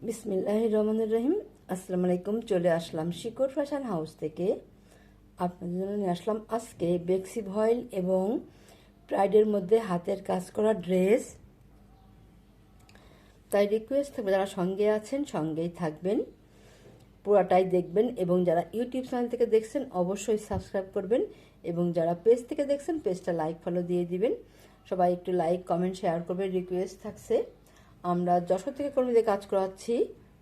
বিসমিল্লাহির রহমানির রহিম। আসসালামু আলাইকুম। চলে আসলাম শিকর ফ্যাশন হাউস থেকে। আপনাদের জন্য নিয়ে আসলাম আজকে বেক্সি ভয়েল এবং প্রাইডের মধ্যে হাতের কাজ করা ড্রেস। তাই রিকোয়েস্ট থাকবে, যারা সঙ্গে আছেন সঙ্গেই থাকবেন, পুরাটাই দেখবেন। এবং যারা ইউটিউব চ্যানেল থেকে দেখছেন অবশ্যই সাবস্ক্রাইব করবেন, এবং যারা পেজ থেকে দেখছেন পেজটা লাইক ফলো দিয়ে দিবেন। সবাই একটু লাইক কমেন্ট শেয়ার করবেন, রিকোয়েস্ট থাকছে। আমরা যশোর থেকে কর্মীদের কাজ করাচ্ছি,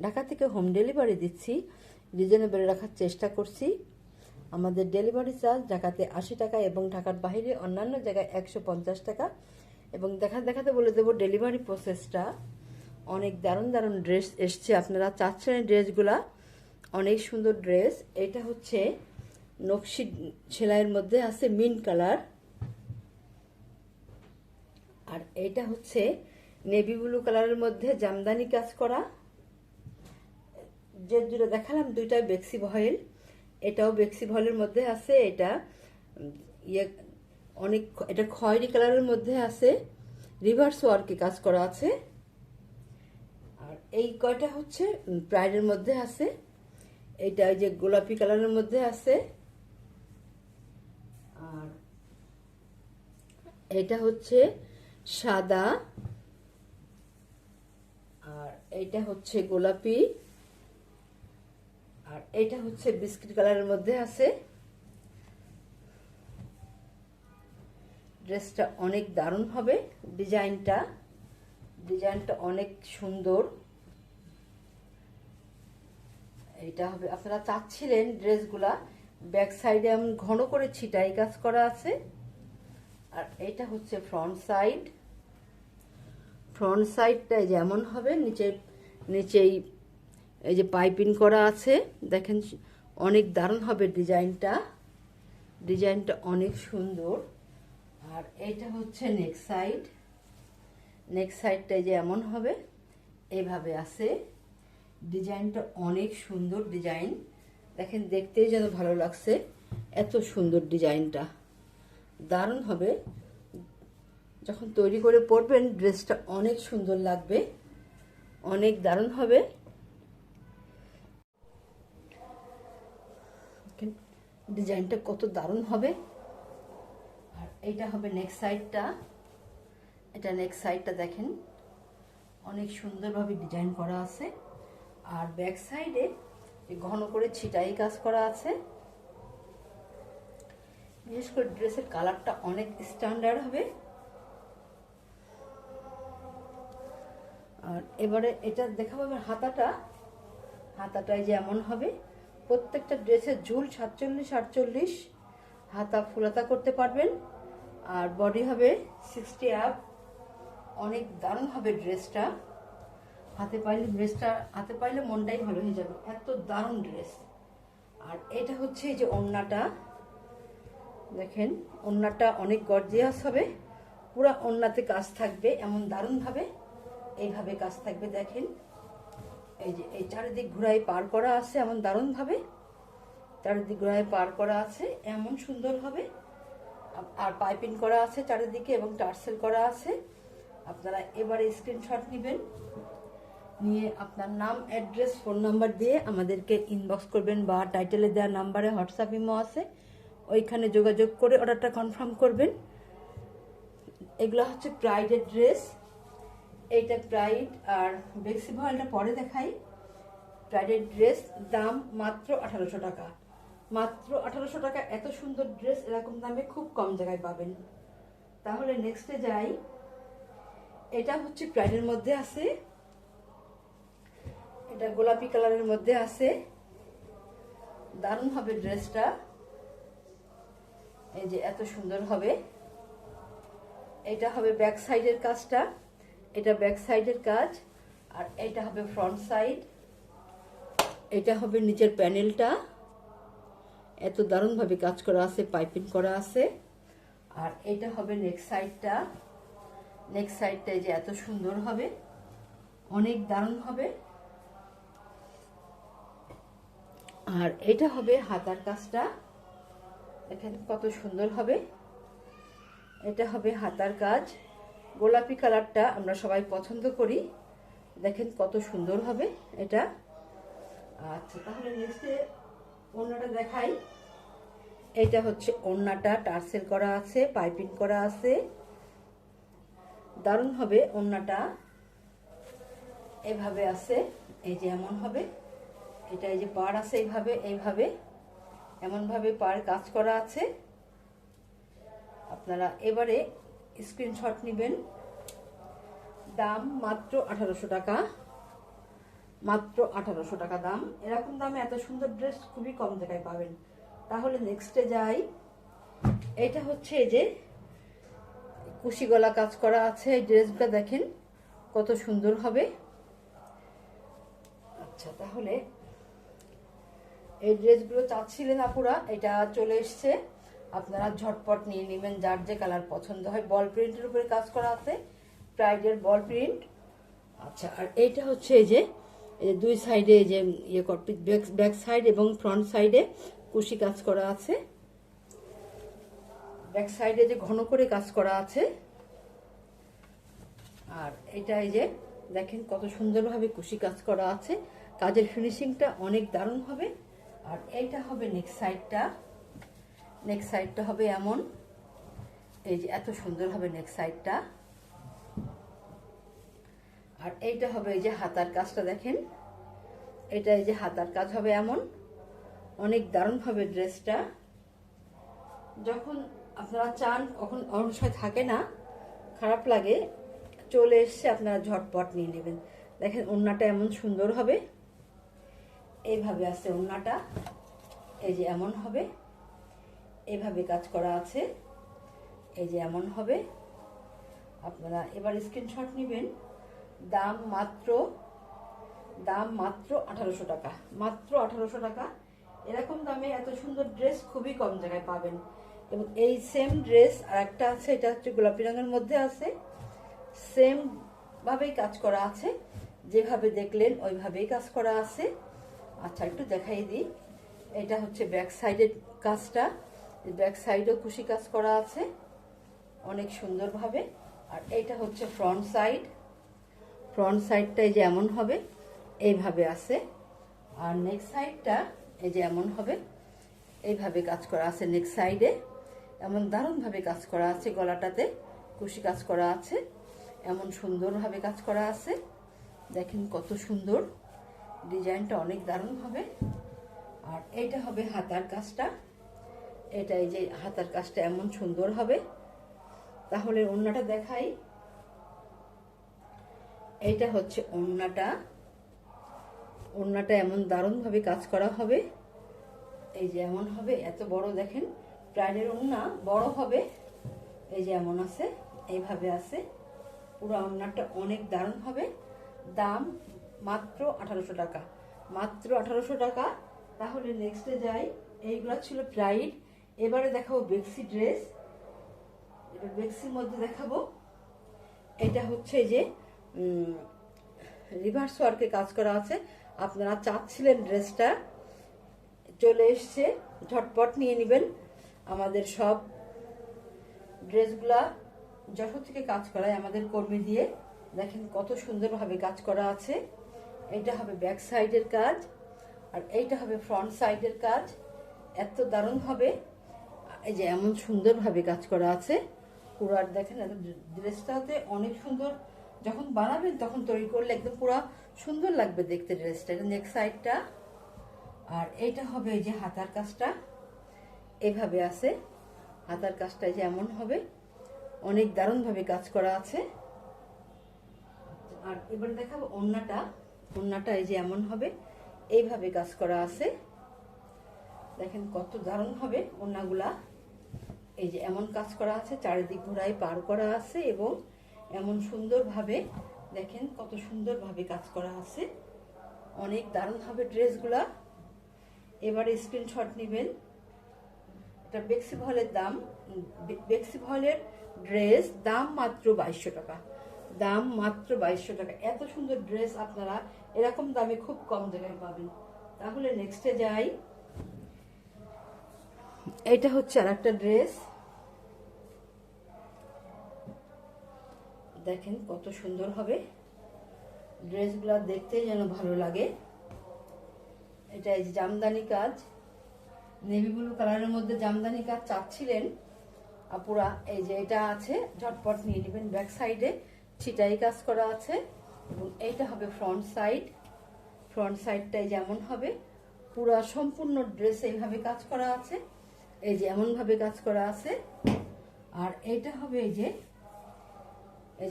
ঢাকা থেকে হোম ডেলিভারি দিচ্ছি, রিজনেবল রাখার চেষ্টা করছি। আমাদের ডেলিভারি চার্জ ঢাকাতে 80 টাকা এবং ঢাকার বাইরে অন্যান্য জায়গায় 150 টাকা। এবং দেখাতে বলে দেবো ডেলিভারি প্রসেসটা। অনেক দারুণ দারুণ ড্রেস এসছে, আপনারা চাচ্ছেন এই ড্রেসগুলা, অনেক সুন্দর ড্রেস। এটা হচ্ছে নকশি সেলাইয়ের মধ্যে আছে মিন্ট কালার, আর এটা হচ্ছে নেভি ব্লু কালারের মধ্যে জামদানি কাজ করা। যে দুটো দেখালাম দুইটাই বেক্সি ভয়েল, এটাও বেক্সি ভয়েলের মধ্যে আছে। এটা এটা খয়েরি কালারের মধ্যে আছে, রিভার্স ওয়ার্কে কাজ করা আছে। আর এই কয়টা হচ্ছে প্রাইডের মধ্যে আছে। এইটা যে গোলাপি কালারের মধ্যে আছে, আর এটা হচ্ছে সাদা, আর এইটা হচ্ছে গোলাপি, আর এটা হচ্ছে বিস্কিট কালারের মধ্যে আছে। ড্রেসটা অনেক দারুণ হবে, ডিজাইনটা অনেক সুন্দর। এটা হবে, আপনারা চাচ্ছিলেন ড্রেসগুলা ব্যাক সাইডে এমন ঘন করে ছিটাই কাজ করা আছে। আর এটা হচ্ছে ফ্রন্ট সাইডটা যেমন হবে, নিচেই এই যে পাইপিং করা আছে, দেখেন অনেক দারুণ হবে ডিজাইনটা অনেক সুন্দর। আর এটা হচ্ছে নেক সাইডটা যে এমন হবে, এইভাবে আছে। ডিজাইনটা অনেক সুন্দর ডিজাইন, দেখেন দেখতেই যেন ভালো লাগছে, এত সুন্দর ডিজাইনটা দারুণ হবে। যখন তৈরি করে পরবেন ড্রেসটা অনেক সুন্দর লাগবে, অনেক দারুণ হবে। ডিজাইনটা কত দারুণ হবে। আর এইটা হবে নেক সাইডটা, দেখেন অনেক সুন্দরভাবে ডিজাইন করা আছে। আর ব্যাক সাইডে ঘন করে ছিটাই কাজ করা আছে। বিশেষ করে ড্রেসের কালারটা অনেক স্ট্যান্ডার্ড হবে। আর এবারে এটা দেখাবো হাতাটাই যে এমন হবে। প্রত্যেকটা ড্রেসের ঝুল 47-48, হাতা ফুলাতা করতে পারবেন। আর বডি হবে 60 আপ। অনেক দারুণ হবে ড্রেসটা, হাতে পাইলে মনটাই ভালো হয়ে যাবে, এত দারুণ ড্রেস। আর এটা হচ্ছে এই যে ওড়নাটা, দেখেন ওড়নাটা অনেক গর্জিয়াস হবে, পুরা ওড়নাতে কাজ থাকবে এমন দারুণভাবে, এইভাবে কাজ থাকবে। দেখেন এই যে এই চারিদিক ঘুরাই পার করা আছে, এমন দারুণভাবে চারিদিক ঘুরাই পার করা আছে, এমন সুন্দর হবে। আর পাইপিং করা আছে চারিদিকে এবং টার্সেল করা আছে। আপনারা এবারে স্ক্রিনশট নেবেন, নিয়ে আপনার নাম, অ্যাড্রেস, ফোন নাম্বার দিয়ে আমাদেরকে ইনবক্স করবেন, বা টাইটেলে দেওয়া নাম্বারে হোয়াটসঅ্যাপ ইমো আছে, ওইখানে যোগাযোগ করে অর্ডারটা কনফার্ম করবেন। এগুলো হচ্ছে প্রাইডের ড্রেস। এইটা প্রাইড, আর বেক্সি ভয়েলটা পরে দেখাই। প্রাইডের ড্রেস দাম মাত্র 1800 টাকা, মাত্র 1800 টাকা। এত সুন্দর ড্রেস এরকম দামে খুব কম জায়গায় পাবেন। তাহলে নেক্সটে যাই। এটা হচ্ছে প্রাইডের মধ্যে আছে, এটা গোলাপি কালারের মধ্যে আছে, দারুণ হবে ড্রেসটা। এই যে এত সুন্দর হবে। এটা হবে ব্যাক সাইডের কাজটা, এটা ব্যাক সাইডের কাজ। আর এটা হবে ফ্রন্ট সাইড, এটা হবে নিচের প্যানেলটা, এত দারুণভাবে কাজ করা আছে, পাইপিং করা আছে। আর এটা হবে নেক সাইডটা এই যে এত সুন্দর হবে, অনেক দারুণ হবে। আর এটা হবে হাতার কাজটা, দেখেন কত সুন্দর হবে। এটা হবে হাতার কাজ। গোলাপি কালারটা আমরা সবাই পছন্দ করি, দেখেন কত সুন্দর হবে এটা। আচ্ছা, তাহলে নেক্সটে ওড়নাটা দেখাই। এটা হচ্ছে ওড়নাটা, টার্সেল করা আছে, পাইপিং করা আছে, দারুণ হবে ওড়নাটা। এভাবে আছে, এই যে এমন হবে, এটা এই যে পাড় আছে এইভাবে এইভাবে এমনভাবে পাড় কাজ করা আছে। আপনারা এবারে স্ক্রিনশট নেবেন। দাম মাত্র 1800 টাকা, মাত্র 1800 টাকা দাম। এরকম দামে এত সুন্দর ড্রেস খুবই কম জায়গায় পাবেন। তাহলে নেক্সটে যাই। এটা হচ্ছে এই যে কুশি গলা কাজ করা আছে, এই ড্রেসটা দেখেন কত সুন্দর হবে। আচ্ছা, তাহলে এই ড্রেসগুলো চাচ্ছিলেন আপুরা, এটা চলে এসছে, আপনারা ঝটপট নিয়ে নেবেন যার যে কালার পছন্দ হয়। বল প্রিন্টের উপরে কাজ করা আছে, প্রাইডের বল প্রিন্ট। আচ্ছা, আর এইটা হচ্ছে এই যে দুই সাইডে এই যে ইয়ে ব্যাক সাইড এবং ফ্রন্ট সাইডে কুশি কাজ করা আছে, ব্যাক সাইডে যে ঘন করে কাজ করা আছে। আর এটা এই যে দেখেন কত সুন্দরভাবে কুশি কাজ করা আছে, কাজের ফিনিশিংটা অনেক দারুণ হবে। আর এইটা হবে নেক্সট সাইডটা, নেক্সট সাইডটা হবে এমন, এই যে এত সুন্দর হবে নেক্সট সাইডটা। আর এইটা হবে এই যে হাতার কাজটা দেখেন, এটা এই যে হাতার কাজ হবে এমন, অনেক দারুণ হবে ড্রেসটা। যখন আপনারা চান, কখন অনুসায় থাকে না, খারাপ লাগে, চলে এসছে, আপনারা ঝটপট নিয়ে নেবেন। দেখেন ওড়নাটা এমন সুন্দর হবে, এইভাবে আছে ওড়নাটা, এই যে এমন হবে, এইভাবে কাজ করা আছে, এই যে এমন হবে। আপনারা এবার স্ক্রিনশট নেবেন। দাম মাত্র 1800 টাকা, মাত্র 1800 টাকা। এরকম দামে এত সুন্দর ড্রেস খুবই কম জায়গায় পাবেন। এবং এই সেম ড্রেস আর একটা আছে, এটা হচ্ছে গোলাপি রঙের মধ্যে আছে, সেম ভাবেই কাজ করা আছে, যেভাবে দেখলেন ওইভাবেই কাজ করা আছে। আচ্ছা, একটু দেখাই দিই। এটা হচ্ছে ব্যাক সাইডের কাজটা, ব্যাক সাইডেও কুশি কাজ করা আছে অনেক সুন্দরভাবে। আর এইটা হচ্ছে ফ্রন্ট সাইড, ফ্রন্ট সাইডটা এই যে এমন হবে, এইভাবে আছে। আর নেক্সট সাইডটা এই যে এমন হবে, এইভাবে কাজ করা আছে নেক্সট সাইডে, এমন দারুণভাবে কাজ করা আছে, গলাটাতে কুশি কাজ করা আছে, এমন সুন্দরভাবে কাজ করা আছে। দেখেন কত সুন্দর ডিজাইনটা, অনেক দারুণ হবে। আর এইটা হবে হাতার কাজটা, এটা এই যে হাতার কাজটা এমন সুন্দর হবে। তাহলে ওড়নাটা দেখাই। এইটা হচ্ছে ওড়নাটা, ওড়নাটা এমন দারুণভাবে কাজ করা হবে, এই যে এমন হবে, এত বড় দেখেন প্রাইডের ওড়না বড় হবে, এই যে এমন আছে, এইভাবে আছে, পুরো ওড়নাটা অনেক দারুণ হবে। দাম মাত্র 1800 টাকা, মাত্র 1800 টাকা। তাহলে নেক্সটে যাই। এইগুলো ছিল প্রাইড। এবারে দেখাবো বেক্সি ড্রেস, এবার বেক্সির মধ্যে দেখাবো। এটা হচ্ছে যে রিভার্স ওয়ার্কে কাজ করা আছে, আপনারা চাচ্ছিলেন ড্রেসটা, চলে এসছে, ঝটপট নিয়ে নেবেন। আমাদের সব ড্রেসগুলা যশোর থেকে কাজ করায় আমাদের কর্মী দিয়ে। দেখেন কত সুন্দরভাবে কাজ করা আছে। এটা হবে ব্যাক সাইডের কাজ, আর এইটা হবে ফ্রন্ট সাইডের কাজ, এত দারুণ হবে। এই যে এমন সুন্দরভাবে কাজ করা আছে পুরো। আর দেখেন ড্রেসটাতে অনেক সুন্দর, যখন বানাবেন তখন তৈরি করলে একদম পুরো সুন্দর লাগবে দেখতে ড্রেসটা। এটা নেক সাইডটা। আর এইটা হবে এই যে হাতার কাজটা, এভাবে আছে হাতার কাজটা, যে এমন হবে, অনেক দারুণভাবে কাজ করা আছে। আর এবার দেখাবো ওড়নাটা, ওড়নাটা এই যে এমন হবে, এইভাবে কাজ করা আছে। দেখেন কত দারুণ হবে ওড়নাগুলা, এই যে এমন কাজ করা আছে, চারিদিক ঘোড়ায় পার করা আছে, এবং এমন সুন্দরভাবে দেখেন কত সুন্দরভাবে কাজ করা আছে, অনেক দারুণ হবে ড্রেসগুলা। এবারে স্ক্রিনশট নেবেন। এটা বেক্সি ভলের দাম, বেক্সি ভলের ড্রেস, দাম মাত্র 2200 টাকা, দাম মাত্র 2200 টাকা। এত সুন্দর ড্রেস আপনারা এরকম দামে খুব কম জায়গায় পাবেন। তাহলে নেক্সটে যাই। এটা হচ্ছে আর একটা ড্রেস, দেখেন কত সুন্দর হবে, ড্রেসগুলো দেখতেই যেন ভালো লাগে। এটা এই যে জামদানি কাজ, নেভি ব্লু কালারের মধ্যে জামদানি কাজ চাচ্ছিলেন আপুরা, এই যে এটা আছে, ঝটপট নিয়ে নেবেন। ব্যাক সাইডে ছিটাই কাজ করা আছে এবং এইটা হবে ফ্রন্ট সাইড। ফ্রন্ট সাইডটাই যেমন হবে, পুরো সম্পূর্ণ ড্রেস এইভাবে কাজ করা আছে, এই যে এমনভাবে কাজ করা আছে। আর এইটা হবে এই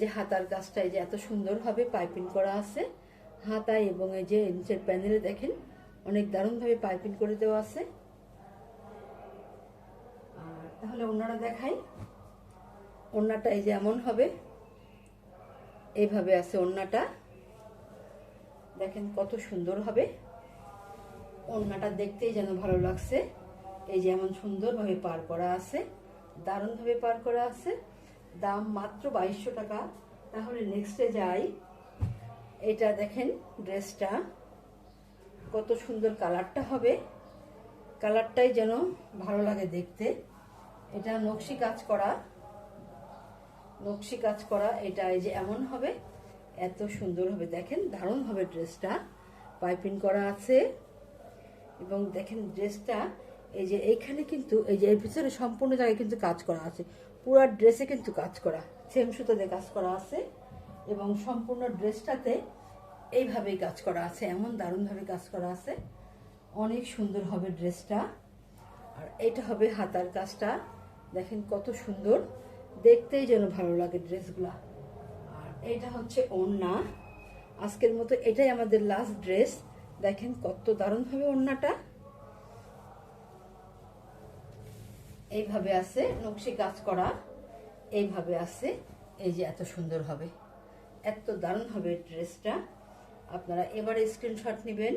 যে হাতার কাজটা, এই যে এত সুন্দর হবে পাইপিং করা আছে হাতায়, এবং এই যে নিচের প্যানেলে দেখেন অনেক দারুণভাবে পাইপিং করে দেওয়া আছে। আর তাহলে ওড়নাটা দেখাই। ওড়নাটা এই যে এমন হবে, এইভাবে আছে ওড়নাটা, দেখেন কত সুন্দর হবে। ওড়নাটা দেখতেই যেন ভালো লাগছে, এই যে এমন সুন্দরভাবে পার করা আছে, দারুণভাবে পার করা আছে। দাম মাত্র 2200 টাকা। তাহলে নেক্সটে যাই। এটা দেখেন ড্রেসটা কত সুন্দর, কালারটা হবে, কালারটাই যেন ভালো লাগে দেখতে। এটা নকশি কাজ করা, নকশি কাজ করা। এটা এই যে এমন হবে, এত সুন্দর হবে, দেখেন দারুণ হবে ড্রেসটা, পাইপিং করা আছে। এবং দেখেন ড্রেসটা এই যে এইখানে কিন্তু এই যে এর পিছনে সম্পূর্ণ জায়গায় কিন্তু কাজ করা আছে, পুরো ড্রেসে কিন্তু কাজ করা, সেম সুতো দিয়ে কাজ করা আছে এবং সম্পূর্ণ ড্রেসটাতে এইভাবেই কাজ করা আছে, এমন দারুণভাবে কাজ করা আছে, অনেক সুন্দর হবে ড্রেসটা। আর এটা হবে হাতার কাজটা, দেখেন কত সুন্দর, দেখতেই যেন ভালো লাগে ড্রেসগুলা। আর এটা হচ্ছে ওড়না। আজকের মতো এটাই আমাদের লাস্ট ড্রেস। দেখেন কত দারুণভাবে ওড়নাটা এইভাবে আছে, নকশি কাজ করা এইভাবে আছে, এই যে এত সুন্দর হবে, এত দারুণ হবে ড্রেসটা। আপনারা এবারে স্ক্রিনশট নেবেন।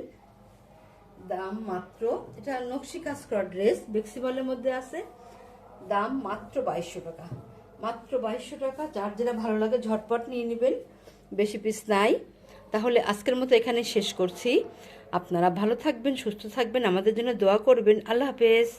দাম মাত্র, এটা নকশি কাজ করা ড্রেস, বেক্সিবলের মধ্যে আছে, দাম মাত্র 2200 টাকা। মাত্র 2200 টাকা। যার যেটা ভালো লাগে ঝটপট নিয়ে নেবেন, বেশি পিস নাই। তাহলে আজকের মতো এখানে শেষ করছি। আপনারা ভালো থাকবেন, সুস্থ থাকবেন, আমাদের জন্য দোয়া করবেন। আল্লাহ হাফেজ।